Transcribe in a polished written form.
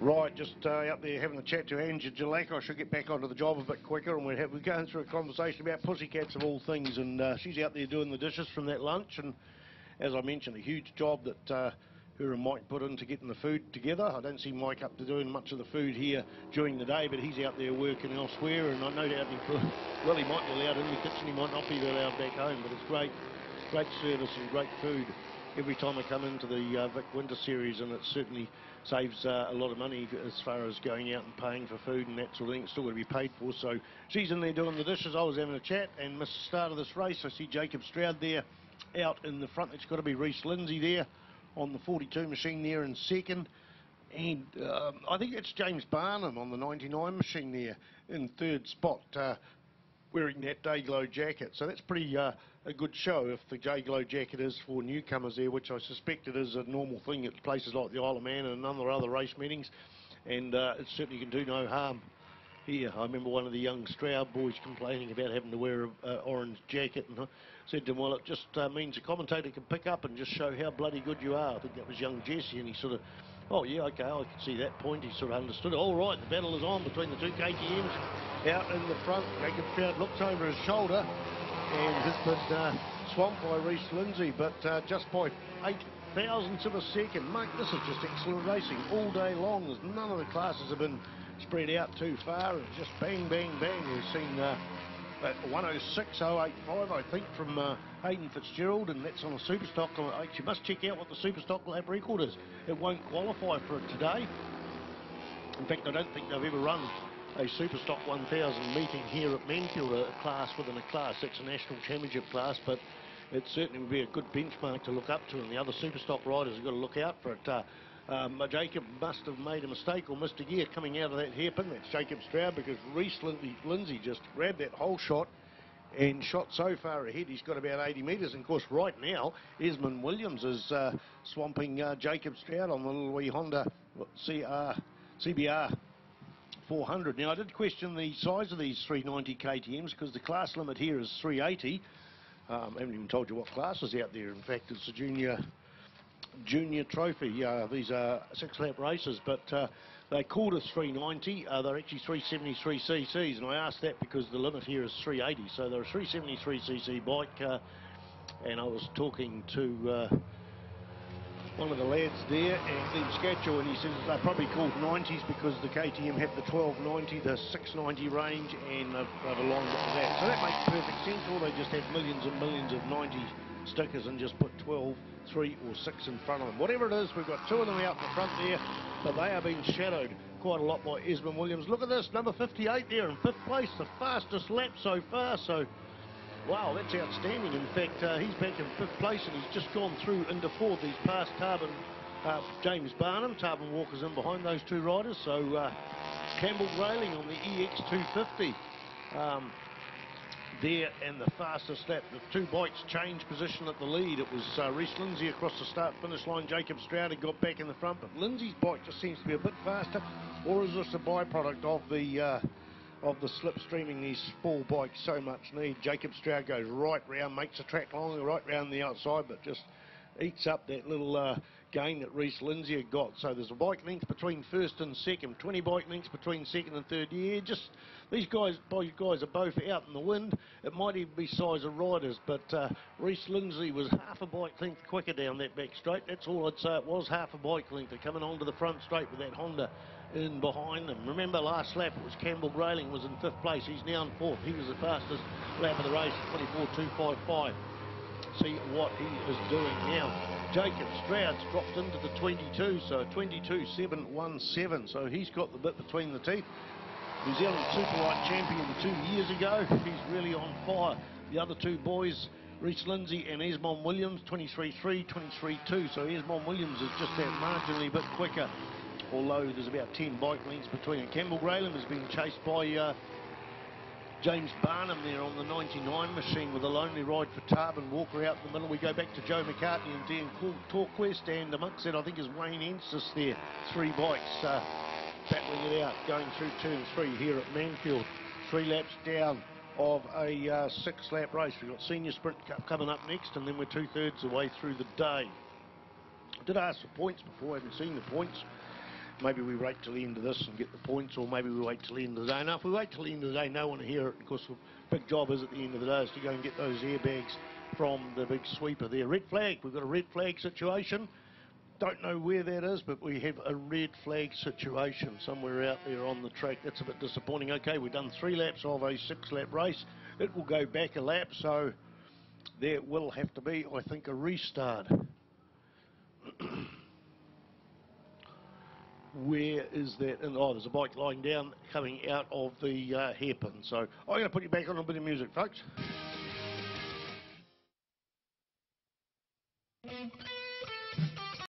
Right, just out there having a chat to Angela Jalak. I should get back onto the job a bit quicker, and we're going through a conversation about pussycats of all things, and she's out there doing the dishes from that lunch, and as I mentioned, a huge job that her and Mike put into getting the food together. I don't see Mike up to doing much of the food here during the day, but he's out there working elsewhere, and I no doubt well, he might be allowed in the kitchen, he might not be allowed back home, but it's great service and great food every time I come into the Vic Winter Series, and it certainly saves a lot of money as far as going out and paying for food and that sort of thing. It's still going to be paid for, so she's in there doing the dishes. I was having a chat and missed the start of this race. I see Jacob Stroud there out in the front. It's got to be Reece Lindsay there on the 42 machine there in second, and I think it's James Barnum on the 99 machine there in third spot, wearing that Dayglow jacket. So that's pretty a good show if the Dayglow jacket is for newcomers there, which I suspect it is a normal thing at places like the Isle of Man and a number of other race meetings, and it certainly can do no harm here. I remember one of the young Stroud boys complaining about having to wear an orange jacket, and I said to him, well, it just means a commentator can pick up and just show how bloody good you are. I think that was young Jesse, and he sort of, oh yeah, okay, I can see that point. He sort of understood it. All right, the battle is on between the two KTMs out in the front. Jacob Stroud looks over his shoulder and has been swamped by Reece Lindsay, but just by 8 thousandths of a second. Mate, this is just excellent racing all day long. There's none of the classes have been spread out too far. It's just bang, bang, bang. We've seen 106.085, I think, from Hayden Fitzgerald, and that's on a Superstock. You must check out what the Superstock lap record is. It won't qualify for it today. In fact, I don't think they've ever run a Superstock 1000 meeting here at Manfield, a class within a class. That's a national championship class, but it certainly would be a good benchmark to look up to, and the other Superstock riders have got to look out for it. Jacob must have made a mistake or missed a gear coming out of that hairpin. That's Jacob Stroud, because Reece Lindsay just grabbed that whole shot and shot so far ahead. He's got about 80 metres, and of course right now Esmond Williams is swamping Jacob Stroud on the little wee Honda CBR 400. Now, I did question the size of these 390 KTMs because the class limit here is 380. I haven't even told you what class is out there. In fact, it's a junior trophy. These are 6-lap races, but they called us 390. They're actually 373 cc's, and I asked that because the limit here is 380. So they're a 373 cc bike, and I was talking to one of the lads there in Scatchel, and he says they're probably called 90s because the KTM have the 1290, the 690 range, and they've along with that. So that makes perfect sense. Or they just have millions and millions of 90 stickers and just put 12, 3 or 6 in front of them. Whatever it is, we've got 2 of them out in the front there, but they are being shadowed quite a lot by Esmond Williams. Look at this, number 58 there in 5th place, the fastest lap so far. So wow, that's outstanding. In fact, he's back in 5th place, and he's just gone through into 4th. He's passed James Barnum. Tarbin Walker's in behind those two riders. So Campbell Grayling on the EX250 there, and the fastest lap. The two bikes changed position at the lead. It was Reece Lindsay across the start-finish line. Jacob Stroud had got back in the front, but Lindsay's bike just seems to be a bit faster. Or is this a byproduct of the slipstreaming these small bikes so much need? Jacob Stroud goes right round, makes the track longer right round the outside, but just eats up that little gain that Reece Lindsay had got. So there's a bike length between first and second, 20 bike lengths between second and third. Yeah, just these guys are both out in the wind. It might even be size of riders, but Reece Lindsay was half a bike length quicker down that back straight. That's all I'd say. It was half a bike length. They're coming onto the front straight with that Honda in behind them. Remember last lap it was Campbell Grayling was in 5th place. He's now in 4th. He was the fastest lap of the race, 24.255. See what he is doing now. Jacob Stroud's dropped into the 22, so 22.717, so he's got the bit between the teeth. New Zealand Superlight champion 2 years ago. He's really on fire. The other two boys, Reece Lindsay and Esmond Williams, 23.3, 23.2, so Esmond Williams is just that marginally a bit quicker, although there's about 10 bike lengths between it. Campbell Grayling has been chased by James Barnum there on the 99 machine with a lonely ride for Tarbin Walker out in the middle. We go back to Joe McCartney and Dan Torquest, and amongst that I think is Wayne Ensis there. 3 bikes battling it out, going through turn 3 here at Manfield. 3 laps down of a 6-lap race. We've got Senior Sprint Cup coming up next, and then we're 2/3 of the way through the day. I did ask for points before, I haven't seen the points. maybe we wait till the end of this and get the points, or maybe we wait till the end of the day. Now, if we wait till the end of the day, no one will hear it, because the big job is at the end of the day is to go and get those airbags from the big sweeper there. Red flag, we've got a red flag situation. Don't know where that is, but we have a red flag situation somewhere out there on the track. That's a bit disappointing. Okay, we've done 3 laps of a 6-lap race. It will go back a lap, so there will have to be, I think, a restart. Where is that? And oh, there's a bike lying down coming out of the hairpin. So I'm going to put you back on a bit of music, folks.